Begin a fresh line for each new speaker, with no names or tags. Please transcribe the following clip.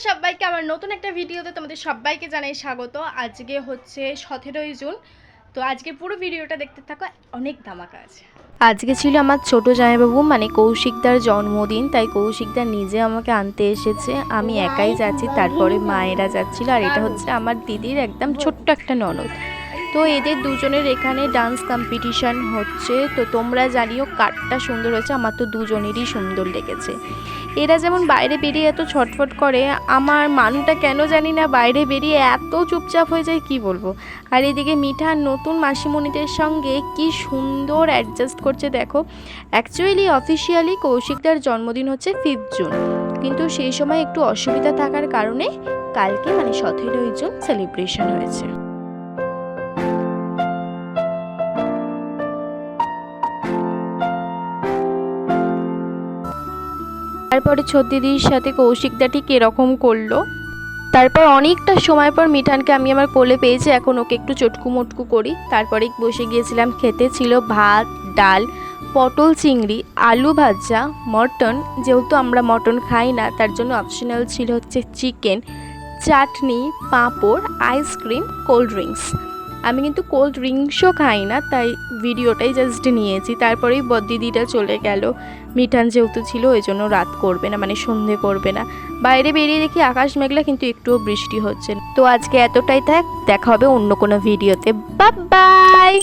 সবাইকে আমার নতুন একটা ভিডিওতে তোমাদের সবাইকে জানাই স্বাগত। আজকে হচ্ছে 17ই জুন। তো আজকে পুরো ভিডিওটা দেখতে থাকো, অনেক ধামাকা আছে। আজকে ছিল আমার ছোট জামাইবাবু মানে কৌশিকদার জন্মদিন, তাই কৌশিকদার নিজে আমাকে আনতে এসেছে। আমি একাই যাচ্ছি, তারপরে মায়েরা যাচ্ছিল। আর এটা হচ্ছে আমার দিদির একদম ছোট্ট একটা ননদ। তো এদের দুজনের এখানে ডান্স কম্পিটিশান হচ্ছে। তো তোমরা জানিও কারটা সুন্দর হয়েছে। আমার তো দুজনেরই সুন্দর লেগেছে। এরা যেমন বাইরে বেরিয়ে এত ছটফট করে, আমার মানুটা কেন জানি না বাইরে বেরিয়ে এত চুপচাপ হয়ে যায়, কি বলবো। আর এদিকে মিঠা নতুন মাসিমণিদের সঙ্গে কি সুন্দর অ্যাডজাস্ট করছে দেখো। অ্যাকচুয়ালি অফিসিয়ালি কৌশিকদার জন্মদিন হচ্ছে 5 জুন, কিন্তু সেই সময় একটু অসুবিধা থাকার কারণে কালকে মানে 17ই জুন সেলিব্রেশন হয়েছে। তারপরে ছদ্দিদির সাথে কৌশিকদা ঠিক এরকম করলো। তারপর অনেকটা সময় পর মিঠানকে আমি আমার কোলে পেয়েছি, এখন ওকে একটু চটকু মটকু করি। তারপরে বসে গিয়েছিলাম খেতে। ছিল ভাত, ডাল, পটল চিংড়ি, আলু ভাজা, মটন, যেহেতু আমরা মটন খাই না তার জন্য অপশনাল ছিল হচ্ছে চিকেন, চাটনি, পাঁপড়, আইসক্রিম, কোল্ড ড্রিঙ্কস। আমি কিন্তু কোল্ড ড্রিঙ্কসও খাই না, তাই ভিডিওটাই জাস্ট নিয়েছি। তারপরেই বদ্দিদিটা চলে গেল। মিঠান যেহেতু ছিল ওই জন্য রাত করবে না, মানে সন্ধে করবে না। বাইরে বেরিয়ে দেখি আকাশ মেঘলা, কিন্তু একটুও বৃষ্টি হচ্ছে না। তো আজকে এতটাই থাক, দেখা হবে অন্য কোনো ভিডিওতে। Bye bye.